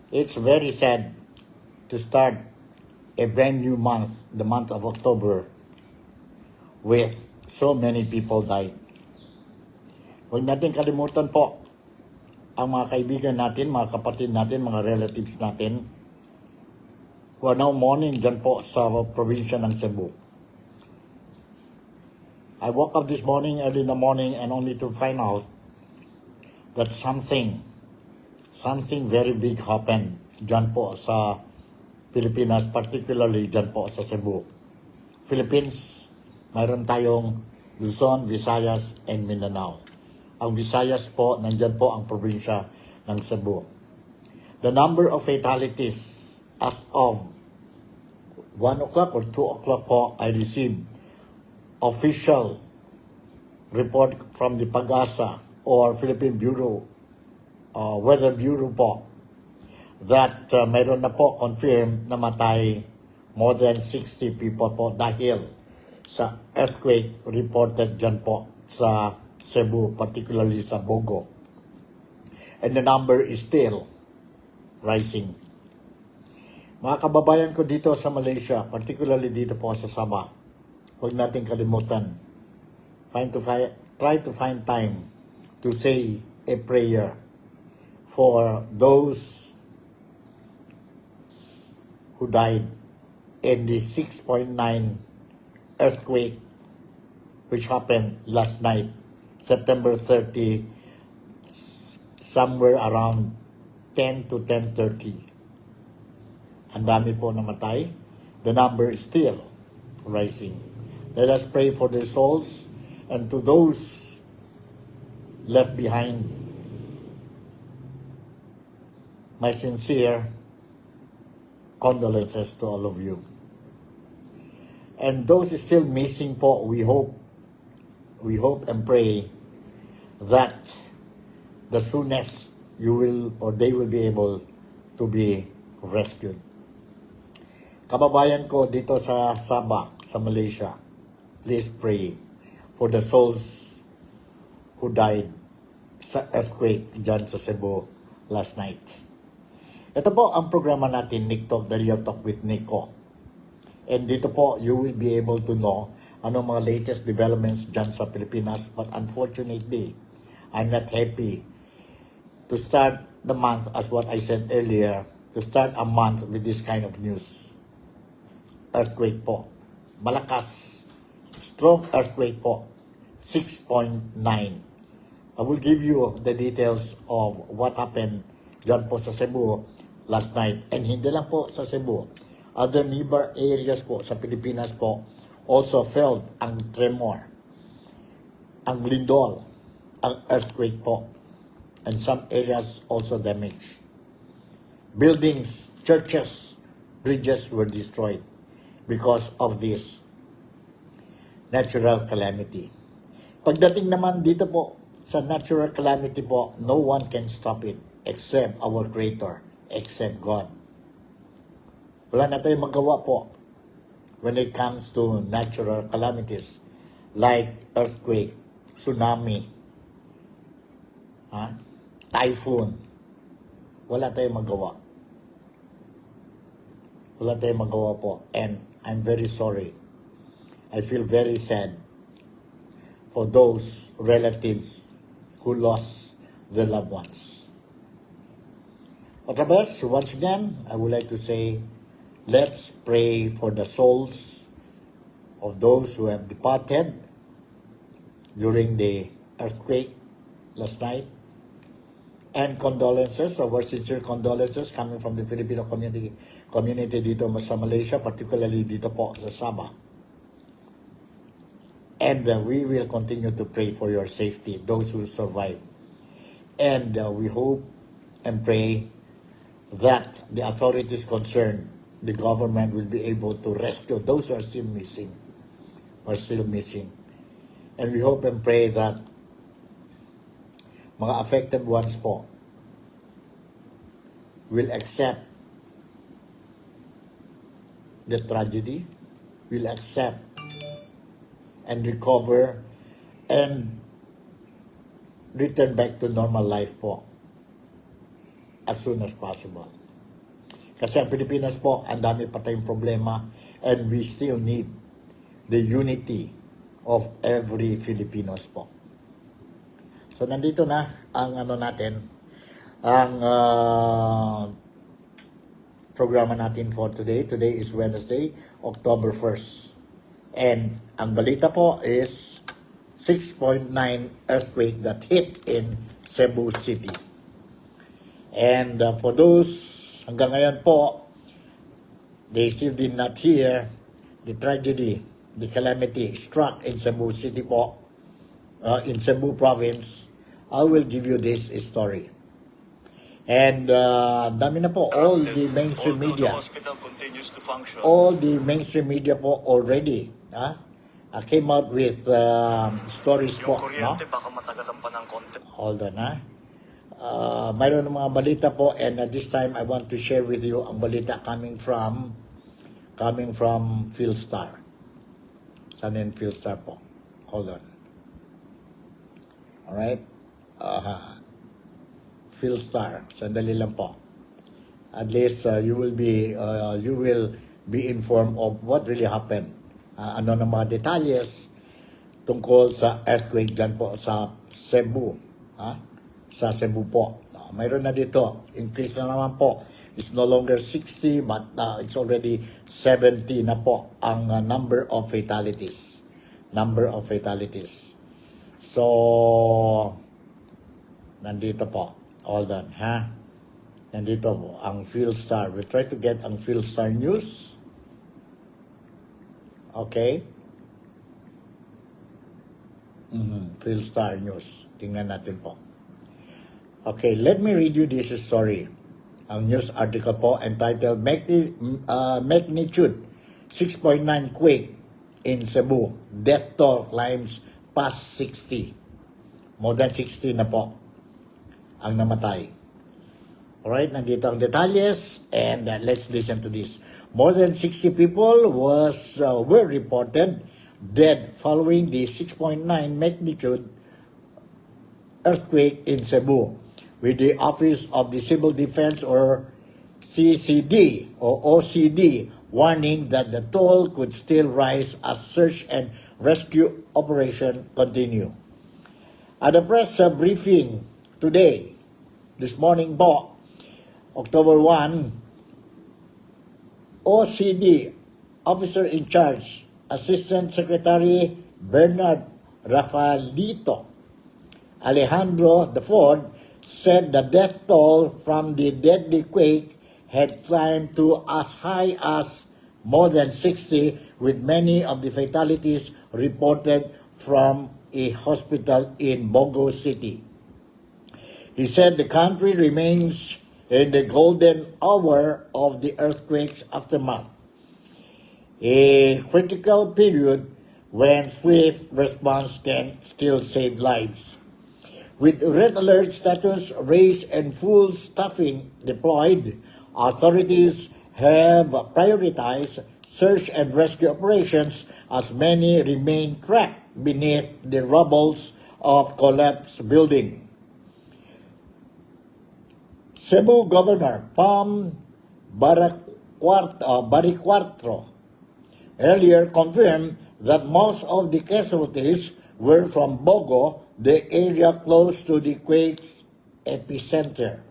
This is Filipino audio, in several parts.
It's very sad to start a brand new month, the month of October, with so many people died. Huwag natin kalimutan po ang mga kaibigan natin, mga kapatid natin, mga relatives natin who are now mourning dyan po sa probinsya ng Cebu. I woke up this morning, early in the morning, and only to find out that something very big happened dyan po sa Pilipinas, particularly dyan po sa Cebu. Philippines, mayroon tayong Luzon, Visayas, and Mindanao. Ang Visayas po, nandyan po ang probinsya ng Cebu. The number of fatalities as of 1 o'clock or 2 o'clock po, I received official report from the Pag-asa or Philippine Bureau, Weather Bureau po, that mayroon na po confirmed na matay more than 60 people po dahil sa earthquake reported dyan po sa Cebu, particularly sa Bogo. And the number is still rising. Mga kababayan ko dito sa Malaysia, particularly dito po sa Sabah, huwag natin kalimutan. Try to find time to say a prayer for those who died in the 6.9 earthquake which happened last night, September 30, somewhere around 10 to 10:30. Ang dami po namatay. The number is still rising. Let us pray for their souls and to those left behind. My sincere condolences to all of you. And those still missing po, we hope and pray that the soonest you will or they will be able to be rescued. Kababayan ko dito sa Sabah, sa Malaysia, please pray for the souls who died sa earthquake dyan sa Cebu last night. Ito po ang programa natin, Nick Talk, The Real Talk with Nico. And dito po, you will be able to know anong mga latest developments dyan sa Pilipinas. But unfortunately, I'm not happy to start the month, as what I said earlier, to start a month with this kind of news. Earthquake po. Malakas. Strong earthquake po. 6.9. I will give you the details of what happened dyan po sa Cebu last night. And hindi lang po sa Cebu. Other neighbor areas po sa Pilipinas po also felt ang tremor, ang lindol, ang earthquake po. And some areas also damaged. Buildings, churches, bridges were destroyed because of this natural calamity. Pagdating naman dito po sa natural calamity po, no one can stop it except our Creator, except God. Wala na tayong magawa po when it comes to natural calamities like earthquake, tsunami, typhoon. Wala tayong magawa. Wala tayong magawa po. And I'm very sorry. I feel very sad for those relatives who lost their loved ones. Otherwise, once again, I would like to say, let's pray for the souls of those who have departed during the earthquake last night. And condolences, our sincere condolences coming from the Filipino community dito sa Malaysia, particularly dito po sa Sabah. And we will continue to pray for your safety, those who survive. And we hope and pray that the authorities concerned, the government, will be able to rescue those who are still missing. And we hope and pray that mga affected ones po will accept the tragedy, will accept and recover and return back to normal life po as soon as possible. Kasi ang Pilipinas po, ang dami pa tayong problema and we still need the unity of every Filipinos po. So nandito na ang ano natin, ang programa natin for today. Today is Wednesday, October 1st. And ang balita po is 6.9 earthquake that hit in Cebu City. And for those hanggang ngayon po, they still did not hear the tragedy, the calamity struck in Cebu City po, in Cebu province. I will give you this story. And dami na po, all the mainstream media, all the mainstream media po already came out with stories po. No? Hold on, ha? Mayroon ng mga balita po, and at this time I want to share with you ang balita coming from Philstar. Saan yung Philstar po? Hold on. Alright? Philstar. Sandali lang po. At least you will be informed of what really happened. Ano ng mga detalles tungkol sa earthquake dyan po sa Cebu. Sa Cebu po. Mayroon na dito. Increase na naman po. It's no longer 60 but it's already 70 na po ang number of fatalities. So, nandito po. Hold on, ha? Nandito po ang Philstar. We'll try to get ang Philstar news. Okay? Philstar news. Tingnan natin po. Okay, let me read you this story. Ang news article po entitled Magnitude 6.9 quake in Cebu. Death toll climbs past 60. More than 60 na po ang namatay. Alright, nandito ang detalles and let's listen to this. More than 60 people were reported dead following the 6.9 magnitude earthquake in Cebu, with the Office of the Civil Defense or CCD or OCD warning that the toll could still rise as search and rescue operation continue. At a press briefing today, this morning po, October 1, OCD Officer in Charge, Assistant Secretary Bernard Rafaelito Alejandro IV said the death toll from the deadly quake had climbed to as high as more than 60, with many of the fatalities reported from a hospital in Bogo City. He said the country remains in the golden hour of the earthquake's aftermath, a critical period when swift response can still save lives. With red alert status raised and full staffing deployed, authorities have prioritized search and rescue operations as many remain trapped beneath the rubble of collapsed buildings. Cebu Governor Pam Baricuarto earlier confirmed that most of the casualties were from Bogo, the area close to the quake's epicenter,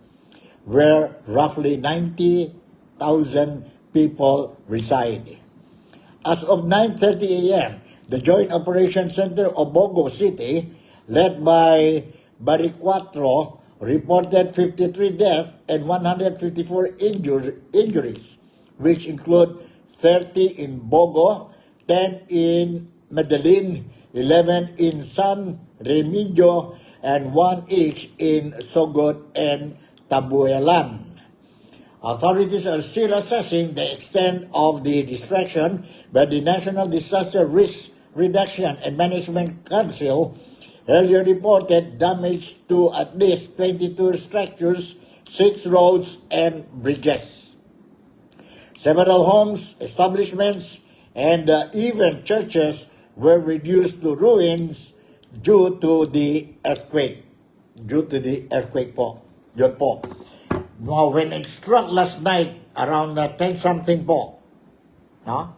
where roughly 90,000 people reside. As of 9:30 a.m., the Joint Operations Center of Bogo City, led by Baricuarto, reported 53 deaths and 154 injuries, which include 30 in Bogo, 10 in Medellin, 11 in San Remigio, and 1 each in Sogod and Tabuelan. Authorities are still assessing the extent of the destruction, but the National Disaster Risk Reduction and Management Council earlier reported damage to at least 22 structures, 6 roads, and bridges. Several homes, establishments, and even churches were reduced to ruins due to the earthquake. Po. Yun po. Now, when it struck last night, around 10 something po, no?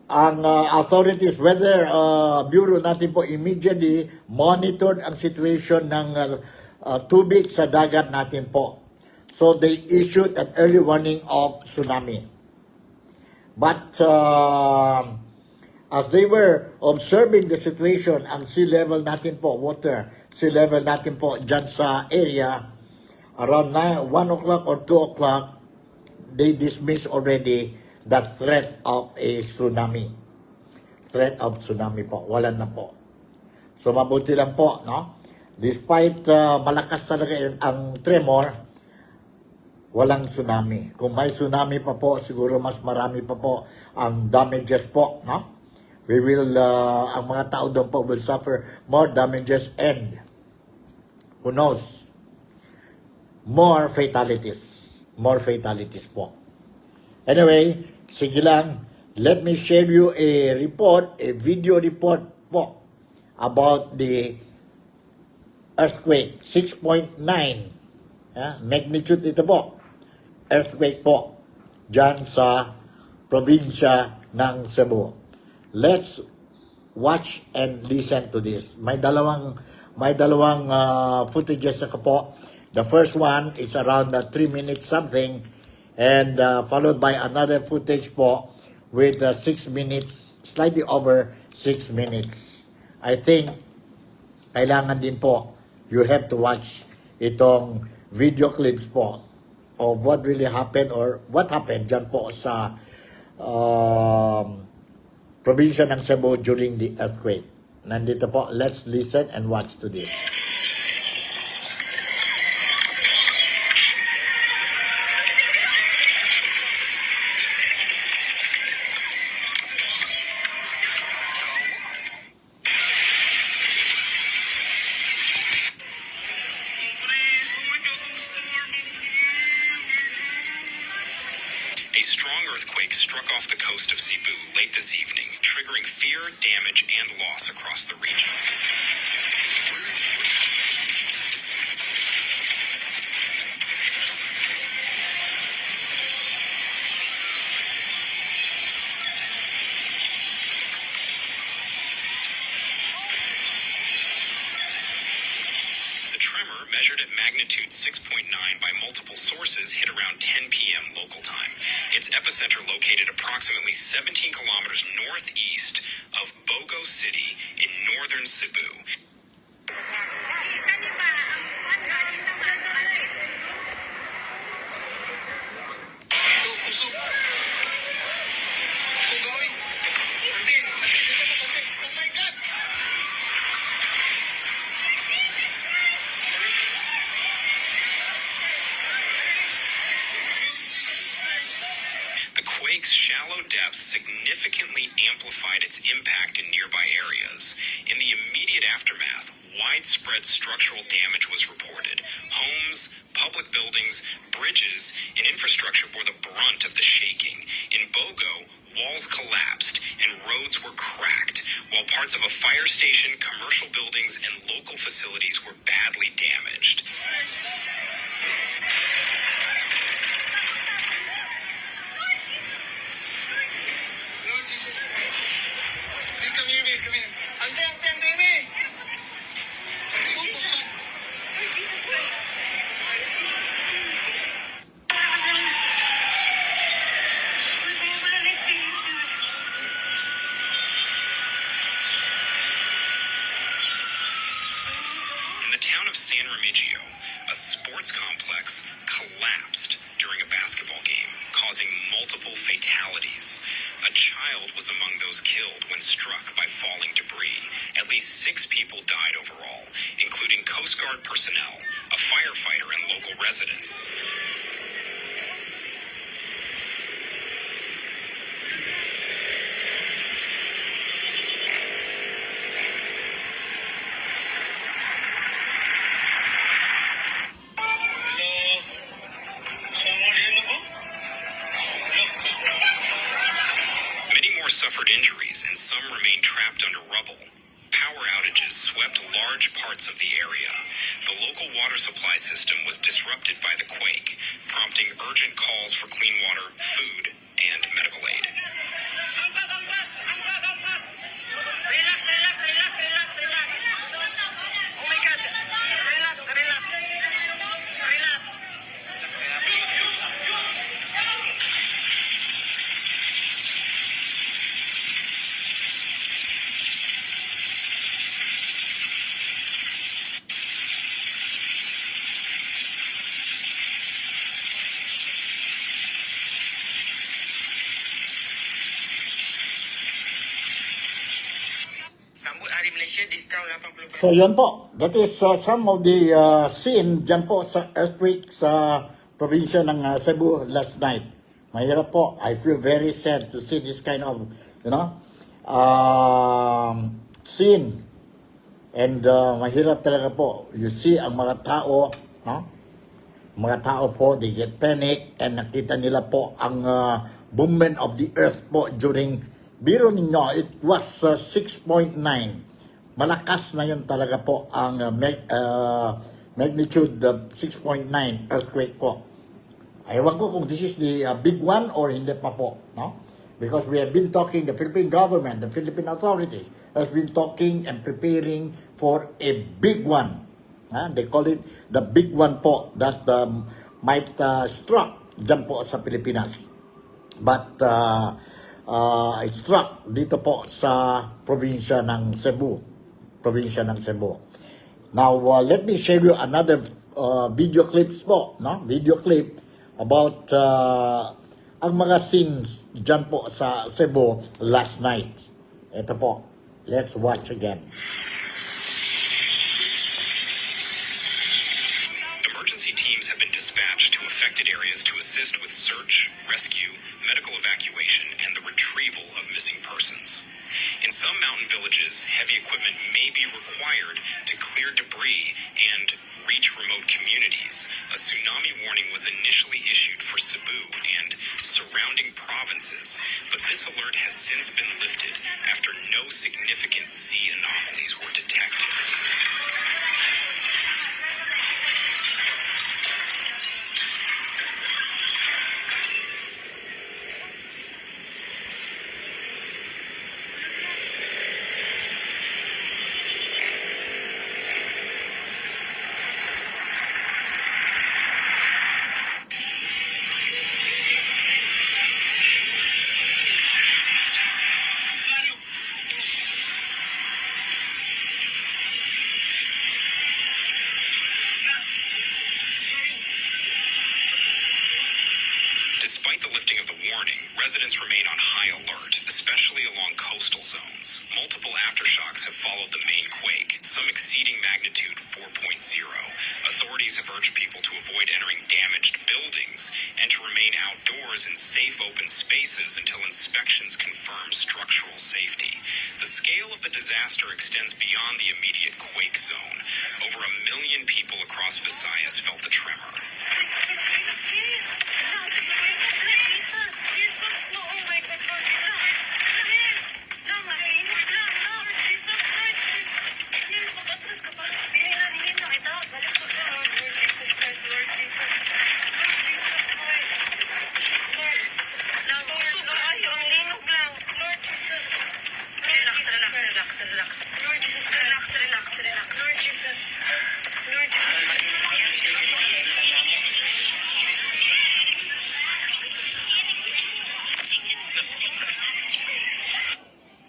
Ang authorities, weather bureau natin po immediately monitored ang situation ng tubig sa dagat natin po. So they issued an early warning of tsunami. But as they were observing the situation, ang sea level natin po, sea level natin po dyan sa area, around 1 o'clock or 2 o'clock, they dismissed already the threat of a tsunami. Threat of tsunami po. Wala na po. So mabuti lang po, no? Despite malakas talaga ang tremor, walang tsunami. Kung may tsunami pa po, siguro mas marami pa po ang damages po, no? We will, ang mga tao doon po will suffer more damages and who knows, more fatalities. More fatalities po. Anyway, sige lang, let me share you a report, a video report po about the earthquake, 6.9 magnitude ito po, earthquake po, dyan sa probinsya ng Cebu. Let's watch and listen to this. May dalawang footages na po. The first one is around 3 minutes something, and followed by another footage po with 6 minutes, slightly over 6 minutes. I think kailangan din po, you have to watch itong video clips po of what really happened or what happened dyan po sa probinsya ng Cebu during the earthquake. Nandito po, let's listen and watch to this. A strong earthquake struck off the coast of Cebu late this evening, triggering fear, damage, and loss across the region. The tremor, measured at magnitude 6.9 by multiple sources, hit around 10 p.m. local time. Its epicenter located approximately 17 kilometers northeast of Bogo City in northern Cebu. The quake's shallow depth significantly amplified its impact in nearby areas. In the immediate aftermath, widespread structural damage was reported. Homes, public buildings, bridges, and infrastructure bore the brunt of the shaking. In Bogo, walls collapsed and roads were cracked, while parts of a fire station, commercial buildings, and local facilities were badly damaged. In the town of San Remigio, a sports complex collapsed during a basketball game, causing multiple fatalities. A child was among those killed when struck by falling debris. At least 6 people died overall, including Coast Guard personnel, a firefighter, and local residents. Many more suffered injuries, and some remained trapped under rubble. Power outages swept large parts of the area. The local water supply system was disrupted by the quake, prompting urgent calls for clean water, food, and medical aid. Relax, relax, relax, relax, relax. Oh my God. Relax, relax. Relax. Sambut Hari Malaysia, diskaun 80%. So yun po, that is some of the scene dyan po sa earthquake sa probinsya ng Cebu last night. Mahirap po. I feel very sad to see this kind of, you know, scene. And mahirap talaga po. You see ang mga tao, no? Mga tao po, they get panic and nakita nila po ang movement of the earth po during, biro ninyo, it was 6.9. Malakas na yun talaga po ang magnitude of 6.9 earthquake po. Ewan ko kung this is the big one or hindi pa po, no? Because we have been talking, the Philippine government, the Philippine authorities has been talking and preparing for a big one. They call it the big one po that might struck dyan po sa Pilipinas. But it struck dito po sa probinsya ng Cebu. Now, let me share you another video clips po, no? Video clip about ang mga scenes dyan po sa Cebu last night. Ito po. Let's watch again. Emergency teams have been dispatched to affected areas to assist with search, rescue, medical evacuation, and the retrieval of missing persons. In some mountain villages, heavy equipment may be required to clear debris and reach remote communities. A tsunami warning was initially issued for Cebu and surrounding provinces, but this alert has since been lifted after no significant sea anomalies were detected. Despite the lifting of the warning, residents remain on high alert, especially along coastal zones. Multiple aftershocks have followed the main quake, some exceeding magnitude 4.0. Authorities have urged people to avoid entering damaged buildings and to remain outdoors in safe open spaces until inspections confirm structural safety. The scale of the disaster extends beyond the immediate quake zone. Over 1 million people across Visayas felt the tremor.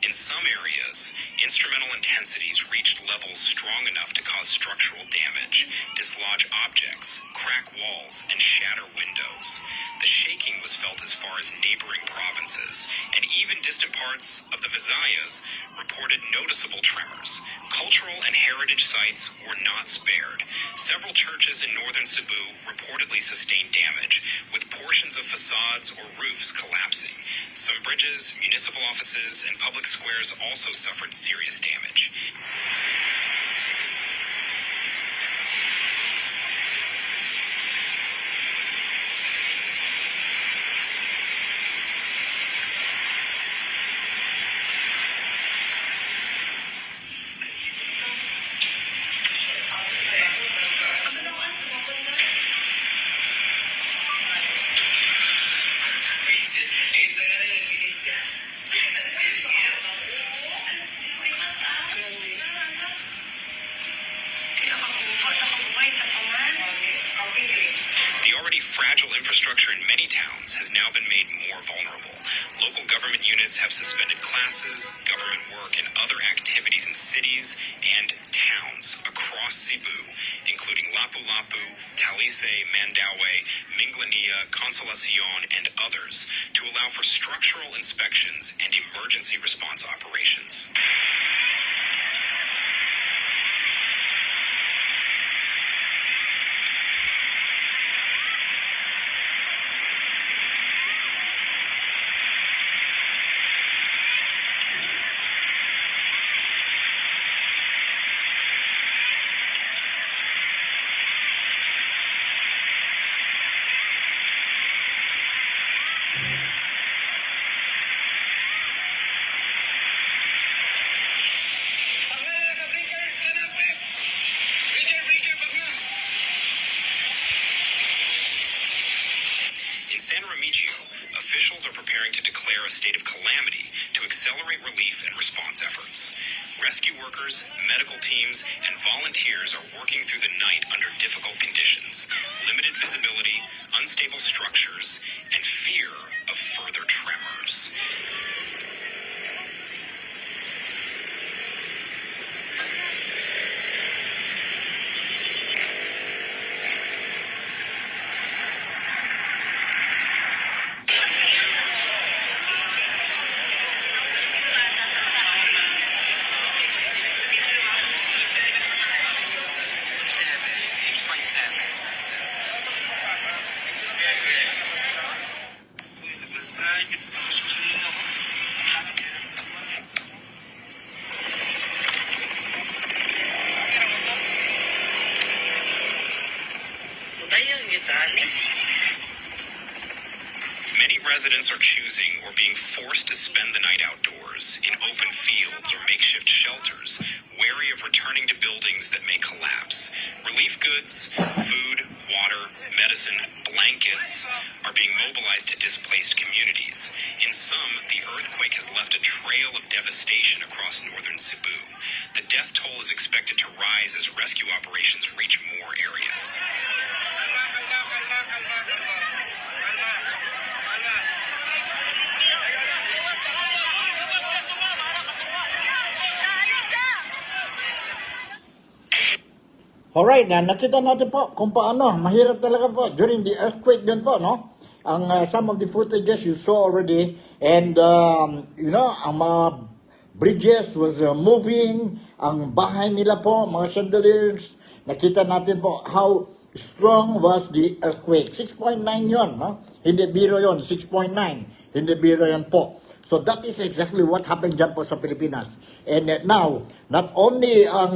In some areas, instrumental intensities reached levels strong enough to cause structural damage, dislodge objects, crack walls, and shatter windows. The shaking was felt as far as neighboring provinces, and even distant parts of the Visayas reported noticeable tremors. Cultural and heritage sites were not spared. Several churches in northern Cebu reportedly sustained damage, with portions of facades or roofs collapsing. Some bridges, municipal offices, and public squares also suffered serious damage. already fragile infrastructure in many towns has now been made more vulnerable. Local government units have suspended classes, government work, and other activities in cities and towns across Cebu, including Lapu-Lapu, Talisay, Mandaue, Minglania, Consolacion, and others, to allow for structural inspections and emergency response operations. Pangalan sa breaker, kanan, pre. Breaker, pag na. In San Remigio, officials are preparing to declare a state of calamity to accelerate relief and response efforts. Rescue workers, medical teams, and volunteers are working through the night under difficult conditions, limited visibility, unstable structures, and fear of further tremors. Dayang gitani. Many residents are choosing or being forced to spend the night outdoors, in open fields or makeshift shelters, wary of returning to buildings that may collapse. Relief goods, food, water, medicine, blankets are being mobilized to displaced communities. In some, the earthquake has left a trail of devastation across northern Cebu. The death toll is expected to rise as rescue operations reach more areas. Alright, nakita natin po kung paano, mahirap talaga po during the earthquake din po, no? Ang some of the footages you saw already, and you know, ang mga bridges was moving, ang bahay nila po, mga chandeliers, nakita natin po how strong was the earthquake. 6.9 yon, no? Hindi biro yon, 6.9, hindi biro yan po. So that is exactly what happened dyan po sa Pilipinas. And now, not only ang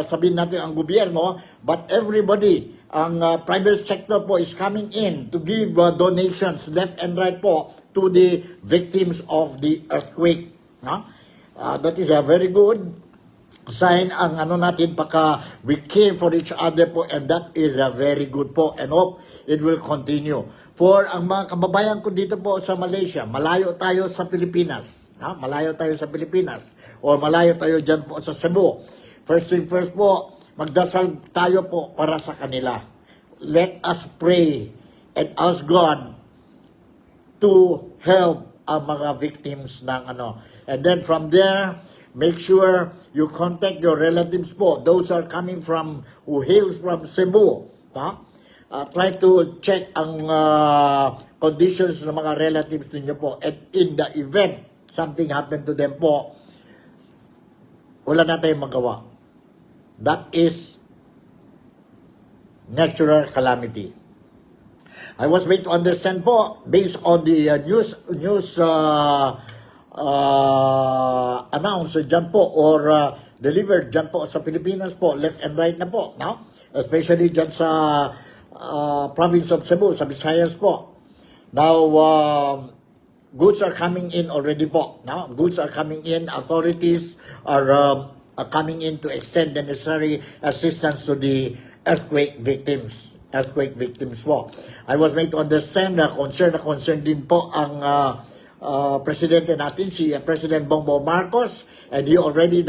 sabihin natin ang gobyerno, but everybody, ang private sector po is coming in to give donations left and right po to the victims of the earthquake. No? That is a very good sign ang ano natin pagka we care for each other po, and that is a very good po, and hope it will continue. For ang mga kababayan ko dito po sa Malaysia, malayo tayo sa Pilipinas, no? Malayo tayo sa Pilipinas, or malayo tayo dyan po sa Cebu. First thing first po, magdasal tayo po para sa kanila. Let us pray and ask God to help ang mga victims ng ano. And then from there, make sure you contact your relatives po. Those are coming from, who hails from Cebu. Ha? Try to check ang conditions ng mga relatives ninyo po. And in the event something happened to them po, wala na tayong magawa. That is natural calamity. I was made to understand po, based on the news announced dyan po, or delivered dyan po sa Pilipinas po, left and right na po, no? Especially dyan sa province of Cebu, sa Visayas po. Now, goods are coming in already po, no? Goods are coming in, authorities are coming in to extend the necessary assistance to the earthquake victims po. I was made to understand na concern din po ang presidente natin, si President Bongbong Marcos, and he already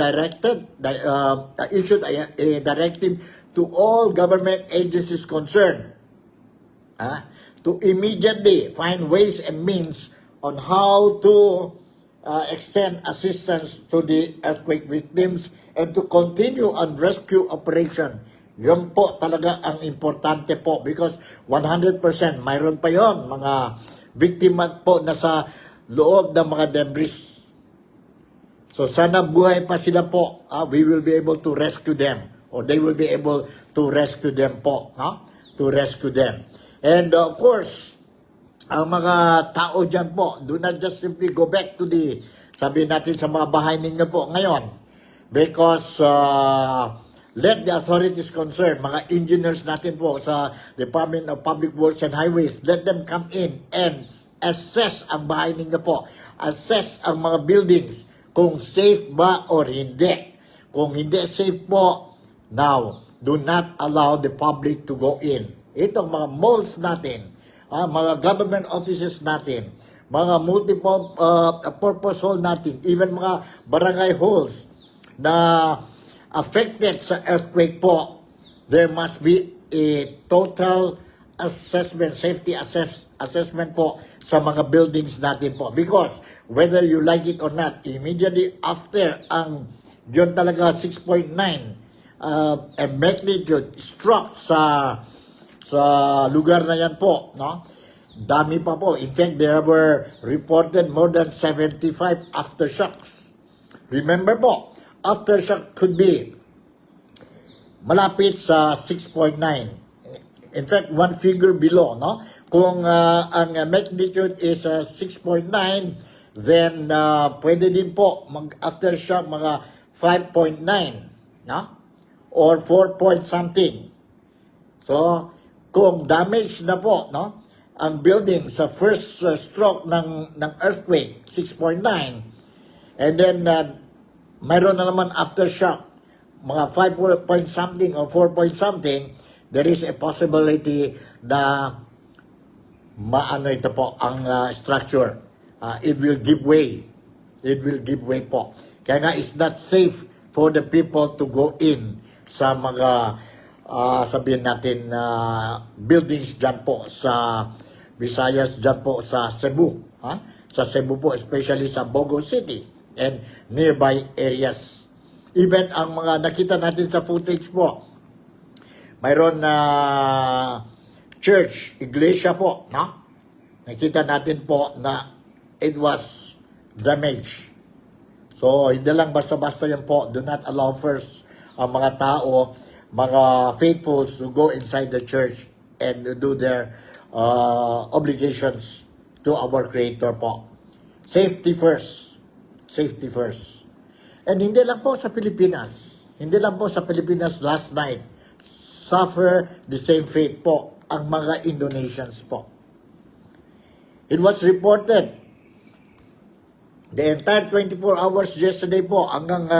issued a directive to all government agencies concerned to immediately find ways and means on how to extend assistance to the earthquake victims and to continue on rescue operation. Yun po talaga ang importante po because 100% mayroon pa yon mga biktima po na sa loob ng mga debris. So sana buhay pa sila po. We will be able to rescue them or they will be able to rescue them po. To rescue them. And of course, ang mga tao dyan po, do not just simply go back to the, sabi natin sa mga bahay ninyo po ngayon. Because let the authorities concerned, mga engineers natin po sa Department of Public Works and Highways, let them come in and assess ang bahay ninyo po. Assess ang mga buildings kung safe ba or hindi. Kung hindi safe po, now, do not allow the public to go in. Itong mga malls natin, mga government offices natin, mga multiple purpose hall natin, even mga barangay halls na affected sa earthquake po, there must be a total assessment, safety assessment po sa mga buildings natin po. Because whether you like it or not, immediately after ang yun talaga 6.9 magnitude struck sa lugar na yan po, no? Dami pa po. In fact, there were reported more than 75 aftershocks. Remember po, aftershock could be malapit sa 6.9. In fact, one figure below, no? Kung ang magnitude is 6.9, then pwede din po mag-aftershock mga 5.9, no? Or 4 point something. So, kung damage na po, no? Ang building sa first stroke ng earthquake, 6.9, and then mayroon na naman aftershock, mga 5 point something or 4 point something, there is a possibility na maano ito po ang structure. It will give way. It will give way po. Kaya nga, it's not safe for the people to go in sa mga sabihin natin buildings dyan po sa Visayas, dyan po sa Cebu. Sa Cebu po, especially sa Bogo City and nearby areas. Even ang mga nakita natin sa footage po, mayroon na church, iglesia po, no? Nakita natin po na it was damaged. So, hindi lang basta-basta yan po. Do not allow first ang mga tao, mga faithfuls to go inside the church and do their obligations to our Creator po. Safety first. Safety first. And hindi lang po sa Pilipinas. Hindi lang po sa Pilipinas last night suffer the same fate po ang mga Indonesians po. It was reported the entire 24 hours yesterday po hanggang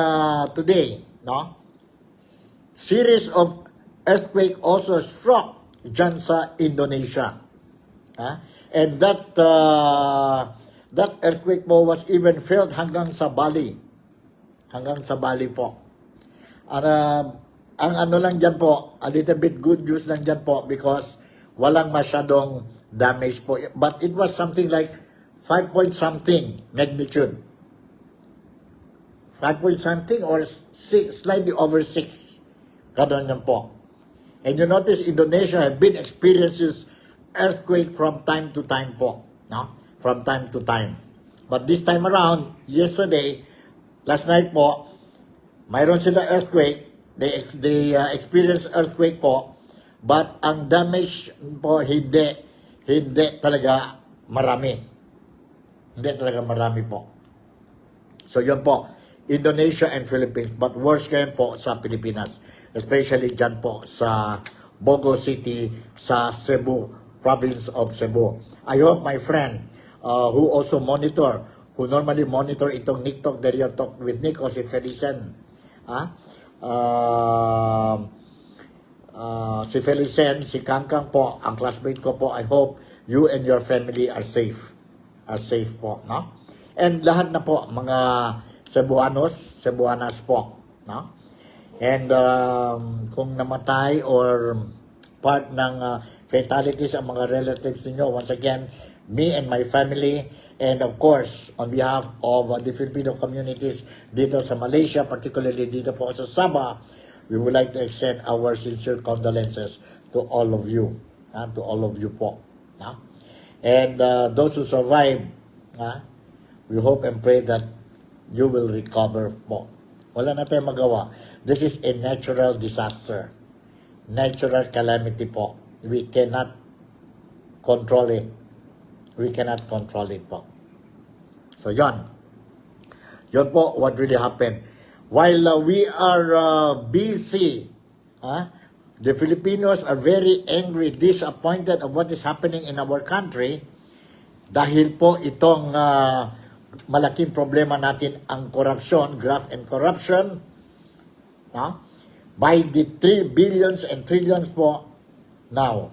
today, no? Series of earthquake also struck dyan sa Indonesia. And that earthquake po was even felt hanggang sa Bali. Hanggang sa Bali po. Ang ano lang dyan po, a little bit good news lang dyan po because walang masyadong damage po. But it was something like 5 point something magnitude. 5 point something or slightly over 6. Gano'n yan po. And you notice Indonesia have been experiences earthquake from time to time po. No? From time to time. But this time around, yesterday, last night po, mayroon sila earthquake. They experienced earthquake po. But ang damage po, hindi talaga marami. Hindi talaga marami po. So yun po, Indonesia and Philippines. But worse ngayon po sa Pilipinas. Especially dyan po sa Bogo City, sa Cebu, province of Cebu. I hope my friend who also monitor, who normally monitor itong Nick Talk, the Real Talk with Nico, si Felicen. Si Felicen, si Kangkang po, ang classmate ko po, I hope you and your family are safe. Are safe po, no? And lahat na po, mga Cebuanas po, no? And kung namatay or part ng fatalities ang mga relatives ninyo. Once again, me and my family, and of course, on behalf of the Filipino communities dito sa Malaysia, particularly dito po sa Sabah, we would like to extend our sincere condolences to all of you. To all of you po. And those who survive, we hope and pray that you will recover po. Wala na tayong magawa. This is a natural disaster. Natural calamity po. We cannot control it. We cannot control it po. So, yon. Yon po what really happened. While we are busy, the Filipinos are very angry, disappointed of what is happening in our country dahil po itong malaking problema natin ang corruption, graft and corruption, by the 3 billions and trillions po now.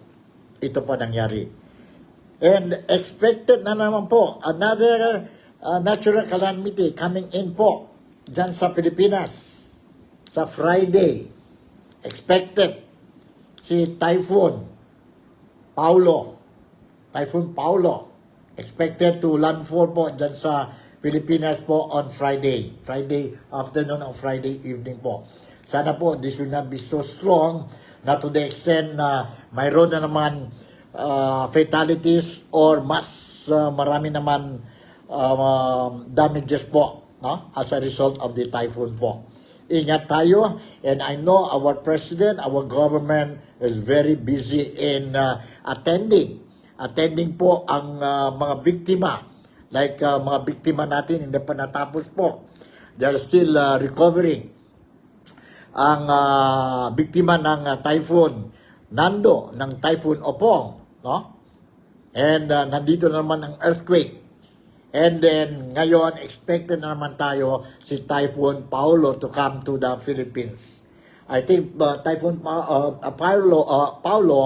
Ito po nangyari. And expected na naman po another natural calamity coming in po dyan sa Pilipinas sa Friday. Expected si Typhoon Paulo. Expected to landfall po dyan sa Pilipinas po on Friday afternoon o Friday evening po. Sana po this will not be so strong na to the extent na mayroon na naman fatalities or mas marami naman damages po as a result of the typhoon po. Ingat tayo, and I know our president, our government is very busy in attending po ang mga biktima, like mga biktima natin hindi pa natapos po. They are still recovering. Ang biktima ng Typhoon Nando, ng Typhoon Opong, and nandito na naman ang earthquake. And then ngayon expected na naman tayo si Typhoon Paulo to come to the Philippines. I think Typhoon Paulo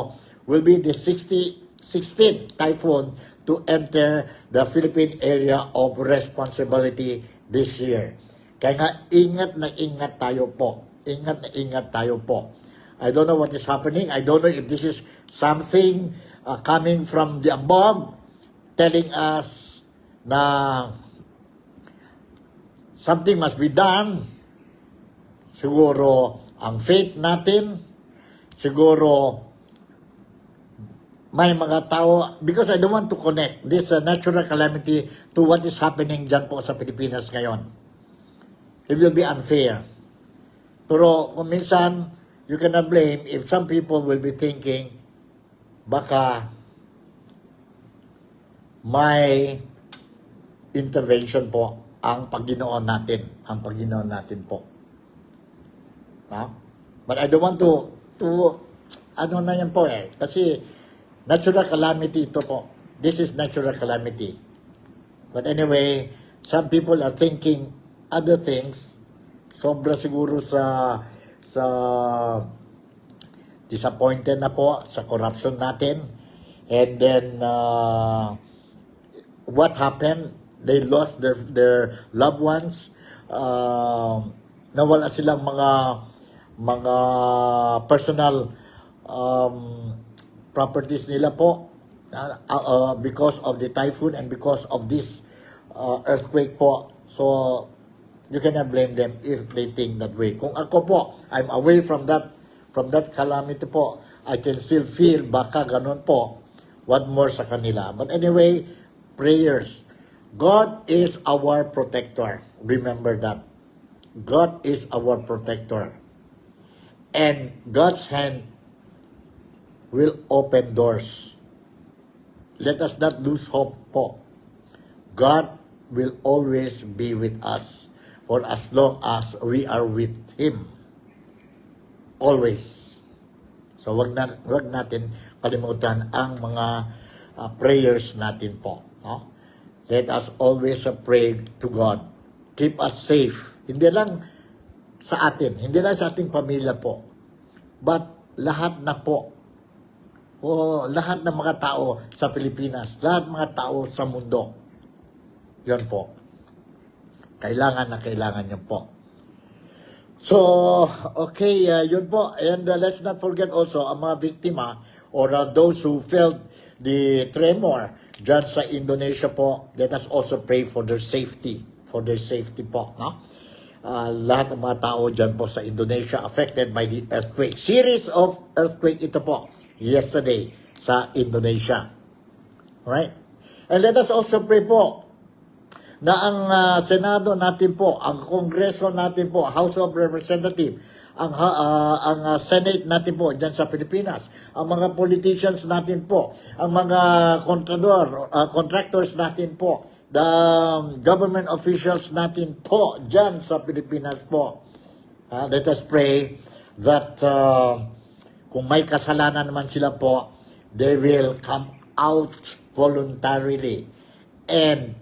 will be the 16th typhoon to enter the Philippine area of responsibility this year. Kaya nga, ingat na ingat tayo po. Ingat na ingat tayo po. I don't know what is happening. I don't know if this is something coming from the above, telling us na something must be done. Siguro, ang faith natin, siguro, may mga tao, because I don't want to connect this natural calamity to what is happening dyan po sa Pilipinas ngayon. It will be unfair. Pero kung minsan, you cannot blame if some people will be thinking, baka may intervention po ang Panginoon natin. Ang Panginoon natin po. But I don't want to ano na yan po kasi natural calamity ito po. This is natural calamity. But anyway, some people are thinking other things. Sobra siguro sa disappointed na po sa corruption natin. And then what happened? They lost their loved ones. Nawala silang mga personal properties nila po because of the typhoon and because of this earthquake po. So you cannot blame them if they think that way. Kung ako po, I'm away from that calamity po, I can still feel baka ganun po. What more sa kanila? But anyway, prayers. God is our protector. Remember that. God is our protector. And God's hand will open doors. Let us not lose hope po. God will always be with us for as long as we are with Him. Always. So wag natin kalimutan ang mga prayers natin po. Let us always pray to God. Keep us safe. Hindi lang sa atin, hindi lang sa ating pamilya po, but lahat na po. Lahat ng mga tao sa Pilipinas, lahat ng mga tao sa mundo. Yan po. Kailangan na kailangan niyo po. So, okay, yun po. And let's not forget also ang mga biktima or those who felt the tremor dyan sa Indonesia po. Let us also pray for their safety. For their safety po, no? Lahat ng mga tao dyan po sa Indonesia affected by the earthquake. Series of earthquake ito po yesterday sa Indonesia. Alright? And let us also pray po na ang Senado natin po, ang Kongreso natin po, House of Representatives, ang Senate natin po dyan sa Pilipinas, ang mga politicians natin po, ang mga contractors natin po, the government officials natin po dyan sa Pilipinas po. Let us pray that kung may kasalanan naman sila po, they will come out voluntarily and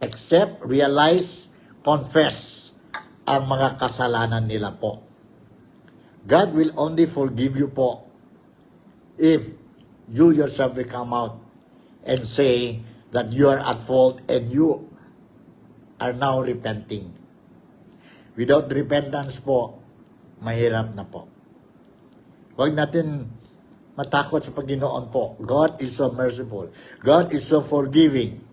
accept, realize, confess ang mga kasalanan nila po. God will only forgive you po if you yourself will come out and say that you are at fault and you are now repenting. Without repentance po, mahirap na po. Huwag natin matakot sa Panginoon po. God is so merciful. God is so forgiving.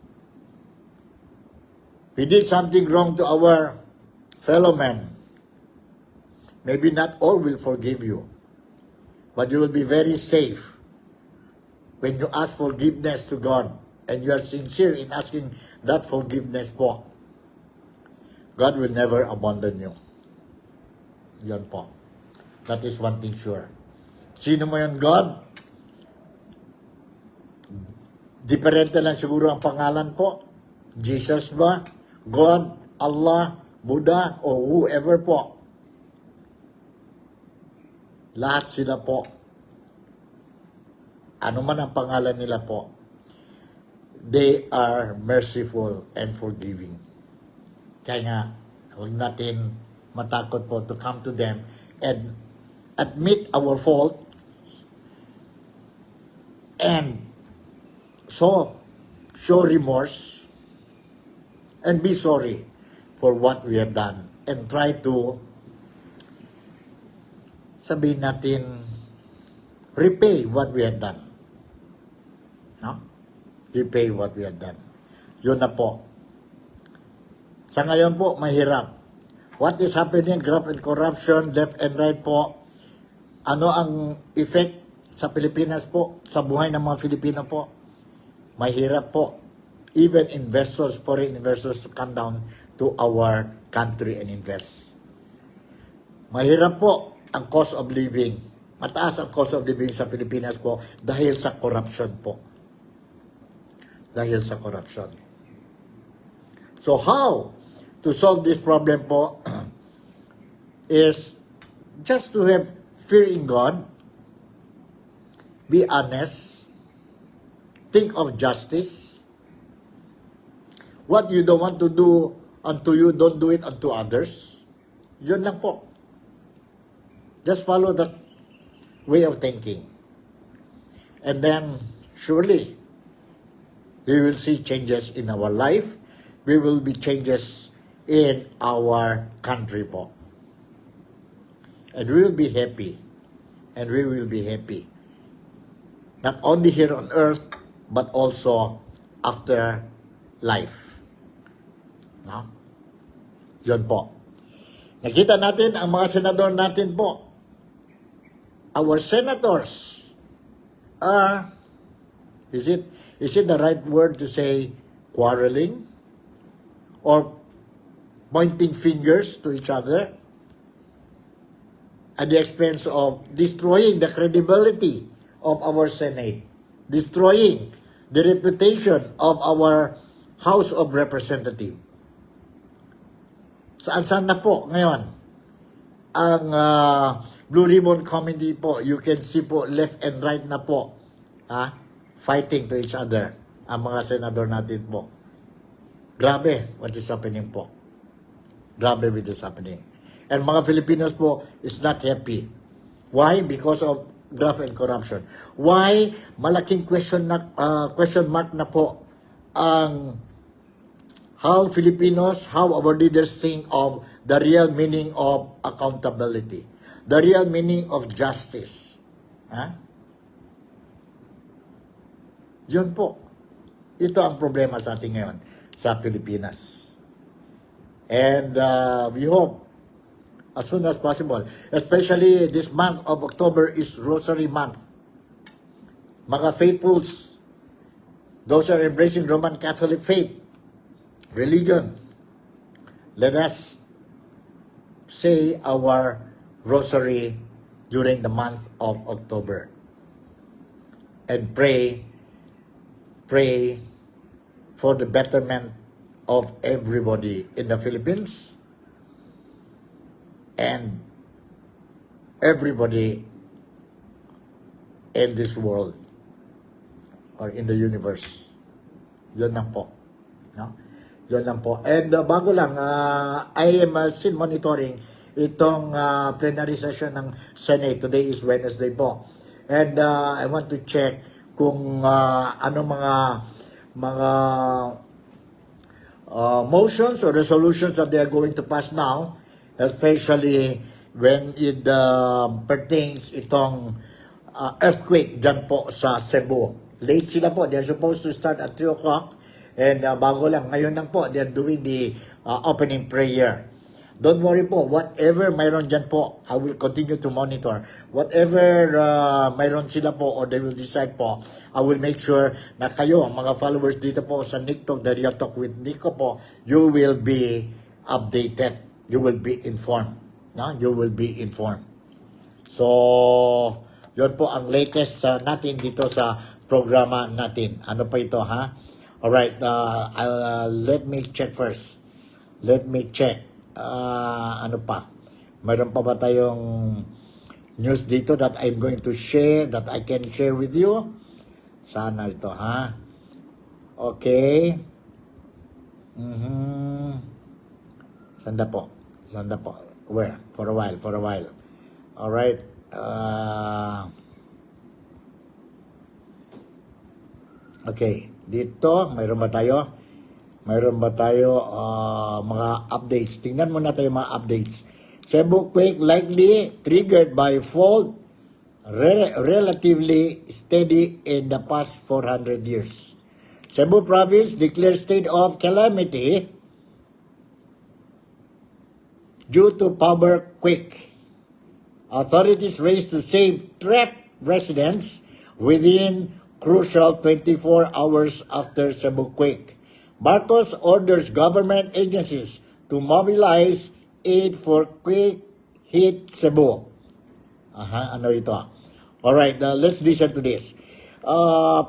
We did something wrong to our fellow men. Maybe not all will forgive you, but you will be very safe when you ask forgiveness to God and you are sincere in asking that forgiveness po. God will never abandon you. Yan po. That is one thing sure. Sino mo yun, God? Diferente lang siguro ang pangalan po. Jesus ba? God, Allah, Buddha, o whoever po. Lahat sila po. Ano man ang pangalan nila po, they are merciful and forgiving. Kaya nga, huwag natin matakot po to come to them and admit our fault and show remorse and be sorry for what we have done and try to sabihin natin repay what we have done. No? Repay what we have done. Yun na po. Sa ngayon po, mahirap. What is happening, graft and corruption, left and right po, ano ang effect sa Pilipinas po, sa buhay ng mga Filipino po? Mahirap po. Even investors, foreign investors to come down to our country and invest. Mahirap po ang cost of living. Mataas ang cost of living sa Pilipinas po dahil sa corruption po. Dahil sa corruption. So how to solve this problem po is just to have fear in God, be honest, think of justice. What you don't want to do unto you, don't do it unto others. Yun lang po. Just follow that way of thinking. And then, surely, we will see changes in our life. We will be changes in our country po. And we will be happy. And we will be happy. Not only here on earth, but also after life. No? Yun po. Nakita natin ang mga senador natin po. Our senators are, is it the right word to say quarreling? Or pointing fingers to each other? At the expense of destroying the credibility of our Senate. Destroying the reputation of our House of Representatives. Saan na po ngayon? Ang Blue Ribbon Committee po, you can see po left and right na po, fighting to each other, ang mga senador natin po. Grabe what is happening po. Grabe what is happening. And mga Filipinos po is not happy. Why? Because of graft and corruption. Why? Malaking question mark na po ang how Filipinos, how our leaders think of the real meaning of accountability, the real meaning of justice. Ha? Yun po. Ito ang problema sa atin ngayon sa Pilipinas. And we hope as soon as possible, especially this month of October is Rosary Month. Mga faithfuls, those who are embracing Roman Catholic faith, religion, let us say our rosary during the month of October and pray for the betterment of everybody in the Philippines and everybody in this world or in the universe. Yun lang po. No? Yun lang po. And bago lang, I am still monitoring itong plenary session ng Senate. Today is Wednesday po. And I want to check kung anong mga motions or resolutions that they are going to pass now, especially when it pertains itong earthquake dyan po sa Cebu. Late sila po. They're supposed to start at 3 o'clock. And bago lang, ngayon lang po, they're doing the opening prayer. Don't worry po, whatever mayroon dyan po, I will continue to monitor. Whatever mayroon sila po or they will decide po, I will make sure na kayo, mga followers dito po sa Nick Talk, the Real Talk with Nico po, you will be updated. You will be informed. No? You will be informed. So, yun po ang latest natin dito sa programa natin. Ano pa ito, ha? Alright, let me check first. Let me check. Ano pa? Mayroon pa ba tayong news dito that I'm going to share, that I can share with you? Sana ito, ha? Okay. Sanda po. Where? For a while. Alright. Okay. Dito, mayroon ba tayo? Mga updates. Tingnan muna tayo mga updates. Cebu quake likely triggered by fault relatively steady in the past 400 years. Cebu province declared state of calamity due to power quake. Authorities raced to save trapped residents within crucial 24 hours after Cebu quake. Marcos orders government agencies to mobilize aid for quake-hit Cebu. Ano ito? Alright, let's listen to this.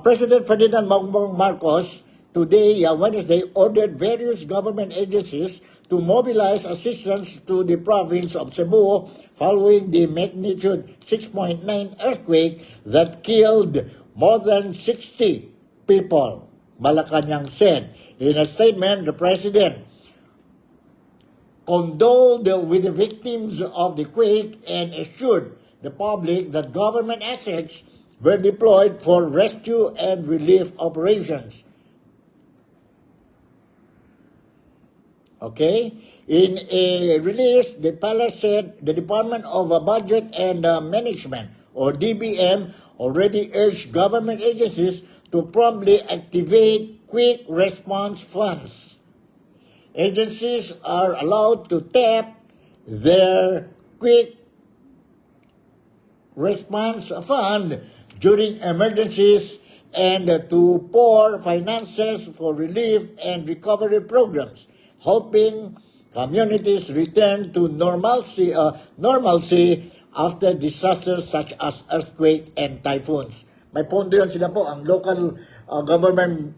President Ferdinand Bongbong Marcos today, Wednesday, ordered various government agencies to mobilize assistance to the province of Cebu following the magnitude 6.9 earthquake that killed more than 60 people, Malacanang said. In a statement, the president condoled with the victims of the quake and assured the public that government assets were deployed for rescue and relief operations. Okay? In a release, the palace said the Department of Budget and Management, or DBM, already urged government agencies to promptly activate quick response funds. Agencies are allowed to tap their quick response fund during emergencies and to pour finances for relief and recovery programs, helping communities return to normalcy after disasters such as earthquake and typhoons. May pondo yun sila po, ang local government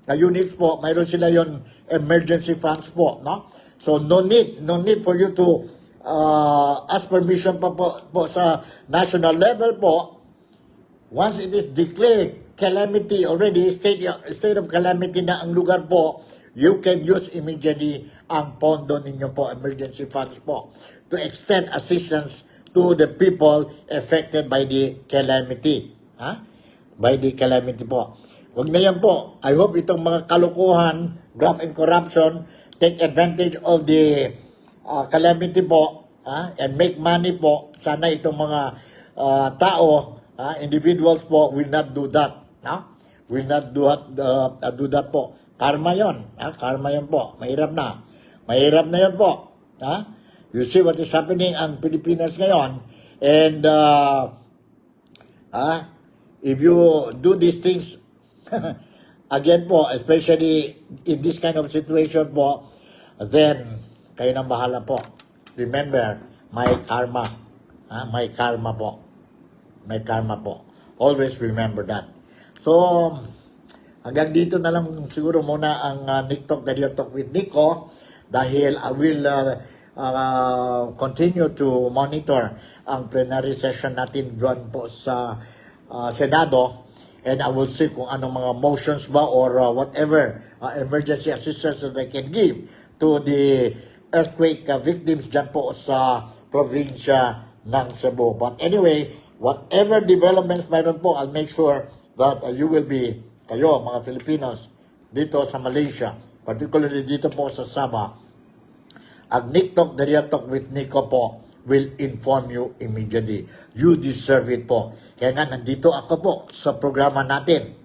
units po, mayroon sila yon emergency funds po, no? So no need for you to ask permission pa po sa national level po. Once it is declared calamity already, state of calamity na ang lugar po, you can use immediately ang pondo ninyo po, emergency funds po, to extend assistance to the people affected by the calamity. By the calamity po. Wag na yan po. I hope itong mga kalukuhan, graft and corruption, take advantage of the calamity po, and make money po. Sana itong mga tao, individuals po, will not do that. Will not do that po. Karma yon. Karma yon po. Mahirap na. Mahirap na yan po. You see what is happening ang Pilipinas ngayon. And if you do these things, again po, especially in this kind of situation po, then kayo nang bahala po. Remember, may karma. May karma po. May karma po. Always remember that. So, hanggang dito na lang siguro muna ang Nick Talk, Dario Talk with Nico, dahil I will continue to monitor ang plenary session natin doon po sa Senado, and I will see kung anong mga motions ba or whatever emergency assistance that they can give to the earthquake victims dyan po sa probinsya ng Cebu. But anyway, whatever developments mayroon po, I'll make sure that you will be, kayo mga Filipinos, dito sa Malaysia, particularly dito po sa Sabah, ang Nick Talk, Dario Talk with Nico po, will inform you immediately. You deserve it po. Kaya nga, nandito ako po sa programa natin.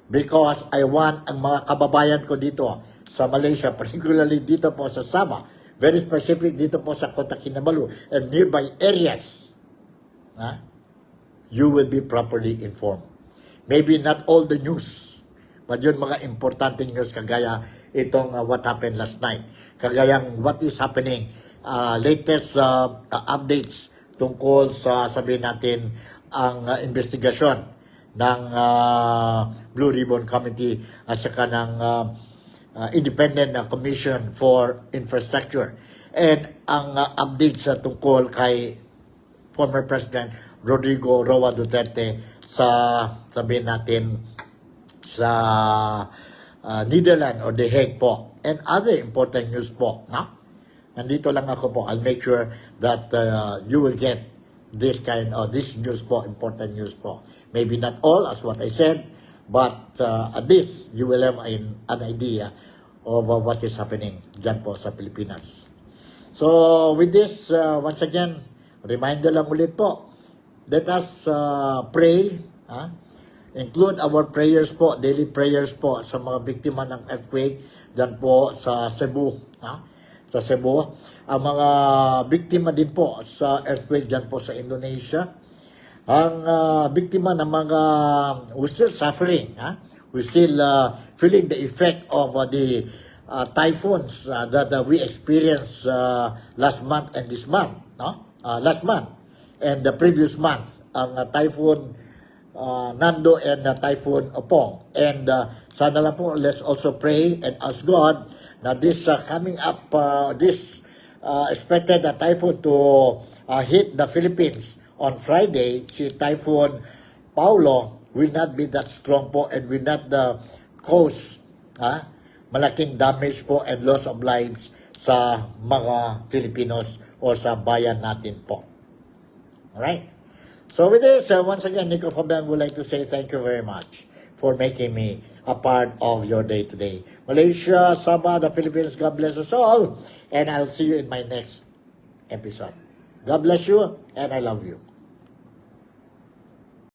Because I want ang mga kababayan ko dito sa Malaysia, particularly dito po sa Sabah, very specific dito po sa Kota Kinabalu and nearby areas, you will be properly informed. Maybe not all the news, but yun mga importanteng news kagaya itong what happened last night. Kagayang what is happening, latest updates tungkol sa, sabihin natin, ang investigasyon ng Blue Ribbon Committee at saka ng Independent Commission for Infrastructure. And ang updates sa tungkol kay former President Rodrigo Roa Duterte sa, sabihin natin, sa Netherlands or The Hague po. And other important news po. Nandito lang ako po. I'll make sure that you will get this kind of this news po, important news po. Maybe not all as what I said, but at least you will have an idea of what is happening dyan po sa Pilipinas. So with this, once again, reminder lang ulit po, let us pray, include our prayers po, daily prayers po sa mga biktima ng earthquake dyan po sa Cebu. Sa Cebu. Ang mga biktima din po sa earthquake dyan po sa Indonesia. Ang biktima ng mga who still suffering, who still feeling the effect of the typhoons that we experienced last month and this month. Last month and the previous month. Ang typhoon Nando and Typhoon Opong. And sana lang po, let's also pray and ask God na this coming up, this expected typhoon to hit the Philippines on Friday, si Typhoon Paulo will not be that strong po and will not cause malaking damage po and loss of lives sa mga Filipinos o sa bayan natin po. Alright? So with this, once again, Nico Fabian would like to say thank you very much for making me a part of your day today. Malaysia, Sabah, the Philippines, God bless us all. And I'll see you in my next episode. God bless you, and I love you.